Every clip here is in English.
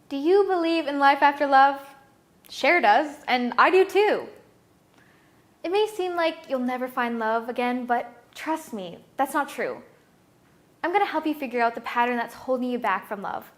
Do you believe in life after love? Cher does, and I do too. It may seem like you'll never find love again, but trust me, that's not true. I'm going to help you figure out the pattern that's holding you back from love.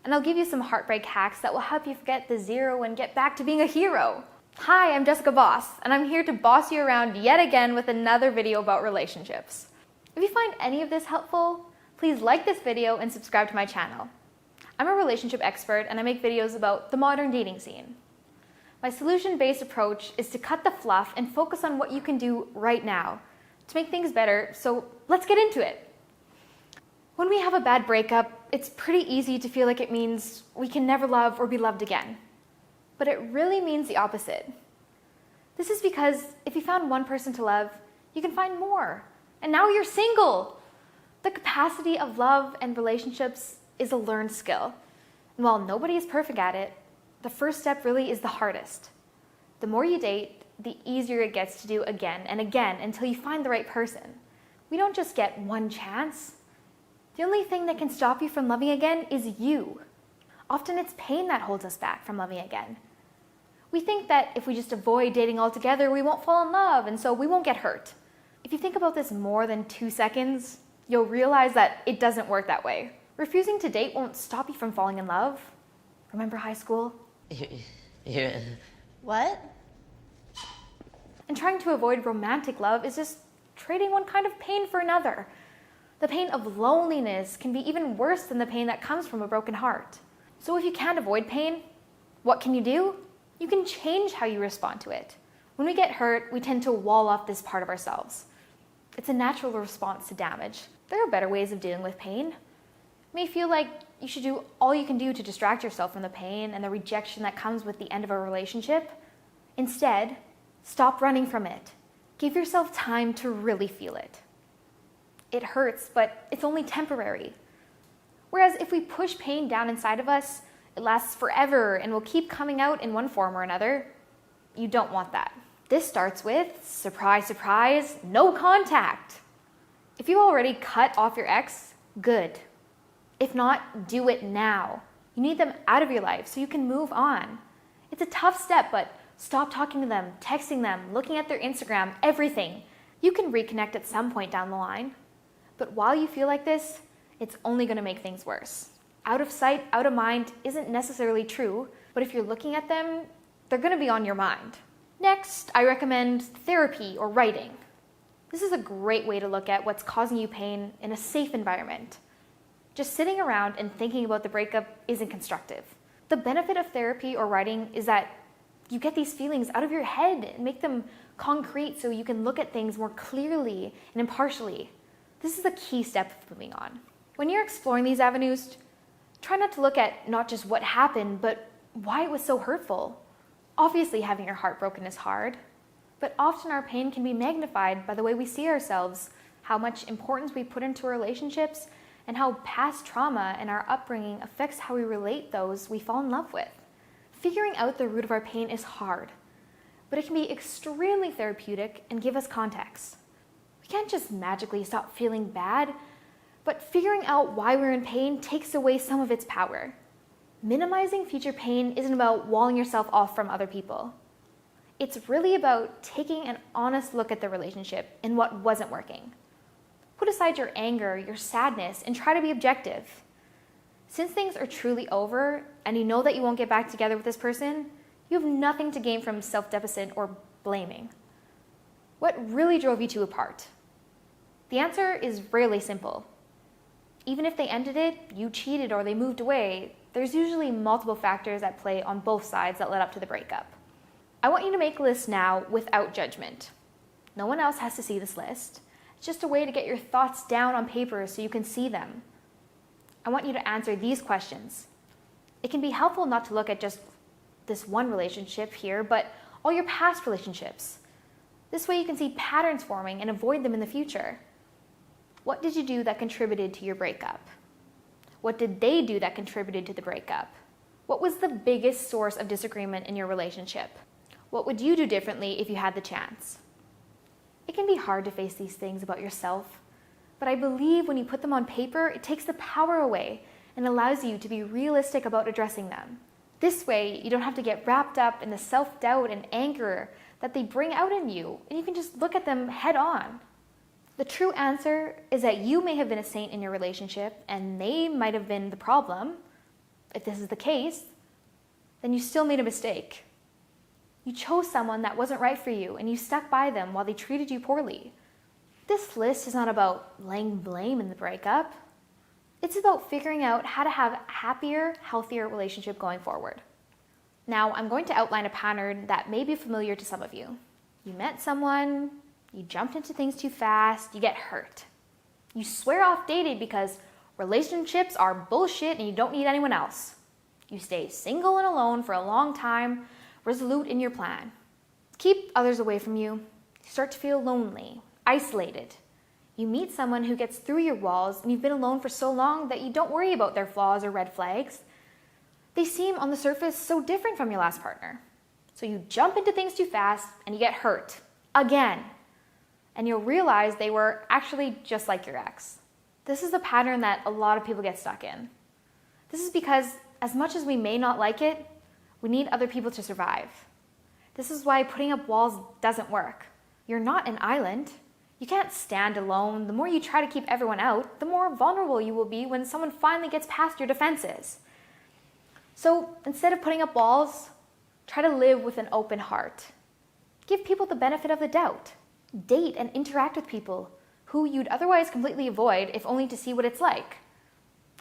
And I'll give you some heartbreak hacks that will help you forget the zero and get back to being a hero. Hi, I'm Jessica Boss, and I'm here to boss you around yet again with another video about relationships. If you find any of this helpful, please like this video and subscribe to my channel. I'm a relationship expert and I make videos about the modern dating scene. My solution-based approach is to cut the fluff and focus on what you can do right now to make things better, so let's get into it. When we have a bad breakup, it's pretty easy to feel like it means we can never love or be loved again. But it really means the opposite. This is because if you found one person to love, you can find more. And now you're single. The capacity of love and relationships is a learned skill. And while nobody is perfect at it, the first step really is the hardest. The more you date, the easier it gets to do again and again until you find the right person. We don't just get one chance. The only thing that can stop you from loving again is you. Often it's pain that holds us back from loving again. We think that if we just avoid dating altogether, we won't fall in love, and so we won't get hurt. If you think about this more than 2 seconds, you'll realize that it doesn't work that way. Refusing to date won't stop you from falling in love. Remember high school? Yeah. What? And trying to avoid romantic love is just trading one kind of pain for another. The pain of loneliness can be even worse than the pain that comes from a broken heart. So if you can't avoid pain, what can you do? You can change how you respond to it. When we get hurt, we tend to wall off this part of ourselves. It's a natural response to damage. There are better ways of dealing with pain. It may feel like you should do all you can do to distract yourself from the pain and the rejection that comes with the end of a relationship. Instead, stop running from it. Give yourself time to really feel it. It hurts, but it's only temporary. Whereas if we push pain down inside of us, it lasts forever and will keep coming out in one form or another. You don't want that. This starts with, surprise, surprise, no contact. If you already cut off your ex, good. If not, do it now. You need them out of your life so you can move on. It's a tough step, but stop talking to them, texting them, looking at their Instagram, everything. You can reconnect at some point down the line. But while you feel like this, it's only going to make things worse. Out of sight, out of mind isn't necessarily true, but if you're looking at them, they're going to be on your mind. Next, I recommend therapy or writing. This is a great way to look at what's causing you pain in a safe environment. Just sitting around and thinking about the breakup isn't constructive. The benefit of therapy or writing is that you get these feelings out of your head and make them concrete so you can look at things more clearly and impartially. This is a key step of moving on. When you're exploring these avenues, try not to look at not just what happened, but why it was so hurtful. Obviously, having your heart broken is hard, but often our pain can be magnified by the way we see ourselves, how much importance we put into our relationships, and how past trauma and our upbringing affects how we relate those we fall in love with. Figuring out the root of our pain is hard, but it can be extremely therapeutic and give us context. We can't just magically stop feeling bad, but figuring out why we're in pain takes away some of its power. Minimizing future pain isn't about walling yourself off from other people. It's really about taking an honest look at the relationship and what wasn't working. Put aside your anger, your sadness, and try to be objective. Since things are truly over, and you know that you won't get back together with this person, you have nothing to gain from self-deficit or blaming. What really drove you two apart? The answer is rarely simple. Even if they ended it, you cheated, or they moved away, there's usually multiple factors at play on both sides that led up to the breakup. I want you to make a list now without judgment. No one else has to see this list. It's just a way to get your thoughts down on paper so you can see them. I want you to answer these questions. It can be helpful not to look at just this one relationship here, but all your past relationships. This way you can see patterns forming and avoid them in the future. What did you do that contributed to your breakup? What did they do that contributed to the breakup? What was the biggest source of disagreement in your relationship? What would you do differently if you had the chance? It can be hard to face these things about yourself, but I believe when you put them on paper, it takes the power away and allows you to be realistic about addressing them. This way, you don't have to get wrapped up in the self-doubt and anger that they bring out in you, and you can just look at them head on. The true answer is that you may have been a saint in your relationship, and they might have been the problem. If this is the case, then you still made a mistake. You chose someone that wasn't right for you, and you stuck by them while they treated you poorly. This list is not about laying blame in the breakup. It's about figuring out how to have a happier, healthier relationship going forward. Now, I'm going to outline a pattern that may be familiar to some of you. You met someone, you jumped into things too fast, you get hurt. You swear off dating because relationships are bullshit and you don't need anyone else. You stay single and alone for a long time, resolute in your plan. Keep others away from you. You start to feel lonely, isolated. You meet someone who gets through your walls and you've been alone for so long that you don't worry about their flaws or red flags. They seem on the surface so different from your last partner. So you jump into things too fast and you get hurt again. And you'll realize they were actually just like your ex. This is a pattern that a lot of people get stuck in. This is because as much as we may not like it, we need other people to survive. This is why putting up walls doesn't work. You're not an island. You can't stand alone. The more you try to keep everyone out, the more vulnerable you will be when someone finally gets past your defenses. So instead of putting up walls, try to live with an open heart. Give people the benefit of the doubt. Date and interact with people who you'd otherwise completely avoid if only to see what it's like.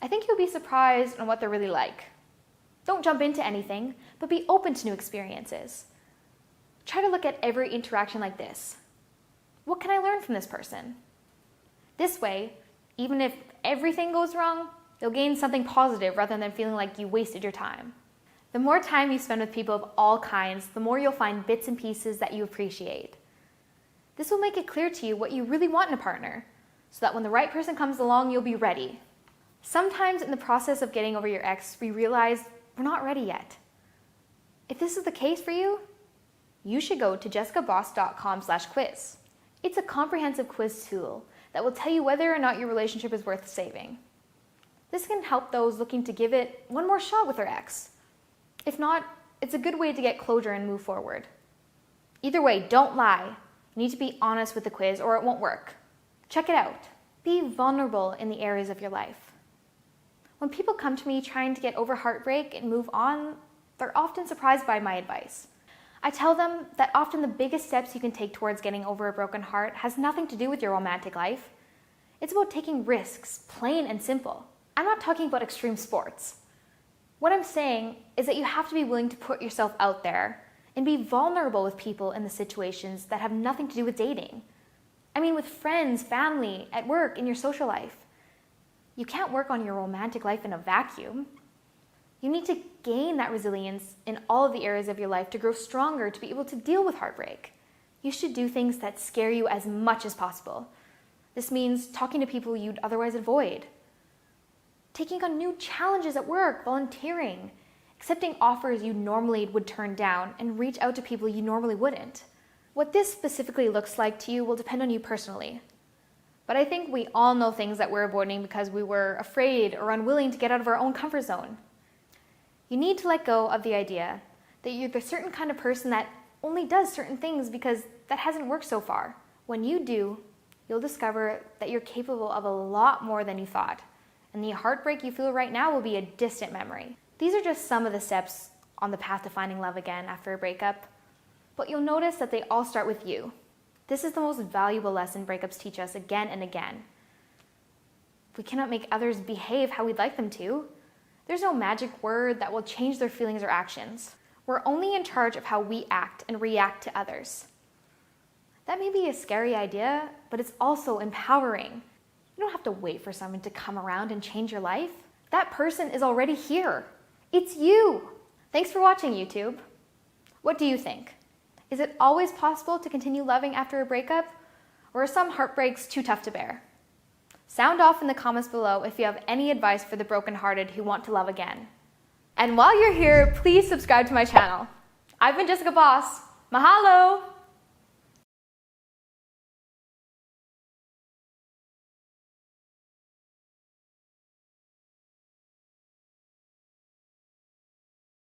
I think you'll be surprised on what they're really like. Don't jump into anything, but be open to new experiences. Try to look at every interaction like this. What can I learn from this person? This way, even if everything goes wrong, you'll gain something positive rather than feeling like you wasted your time. The more time you spend with people of all kinds, the more you'll find bits and pieces that you appreciate. This will make it clear to you what you really want in a partner, so that when the right person comes along, you'll be ready. Sometimes in the process of getting over your ex, we realize we're not ready yet. If this is the case for you, you should go to jessicaboss.com/quiz. It's a comprehensive quiz tool that will tell you whether or not your relationship is worth saving. This can help those looking to give it one more shot with their ex. If not, it's a good way to get closure and move forward. Either way, don't lie. You need to be honest with the quiz or it won't work. Check it out. Be vulnerable in the areas of your life. When people come to me trying to get over heartbreak and move on, they're often surprised by my advice. I tell them that often the biggest steps you can take towards getting over a broken heart has nothing to do with your romantic life. It's about taking risks, plain and simple. I'm not talking about extreme sports. What I'm saying is that you have to be willing to put yourself out there and be vulnerable with people in the situations that have nothing to do with dating. I mean, with friends, family, at work, in your social life. You can't work on your romantic life in a vacuum. You need to gain that resilience in all of the areas of your life to grow stronger, to be able to deal with heartbreak. You should do things that scare you as much as possible. This means talking to people you'd otherwise avoid, taking on new challenges at work, volunteering, accepting offers you normally would turn down, and reach out to people you normally wouldn't. What this specifically looks like to you will depend on you personally. But I think we all know things that we're avoiding because we were afraid or unwilling to get out of our own comfort zone. You need to let go of the idea that you're the certain kind of person that only does certain things because that hasn't worked so far. When you do, you'll discover that you're capable of a lot more than you thought, and the heartbreak you feel right now will be a distant memory. These are just some of the steps on the path to finding love again after a breakup, but you'll notice that they all start with you. This is the most valuable lesson breakups teach us again and again. We cannot make others behave how we'd like them to. There's no magic word that will change their feelings or actions. We're only in charge of how we act and react to others. That may be a scary idea, but it's also empowering. You don't have to wait for someone to come around and change your life. That person is already here. It's you. Thanks for watching, YouTube. What do you think? Is it always possible to continue loving after a breakup? Or are some heartbreaks too tough to bear? Sound off in the comments below if you have any advice for the brokenhearted who want to love again. And while you're here, please subscribe to my channel. I've been Jessica Boss. Mahalo!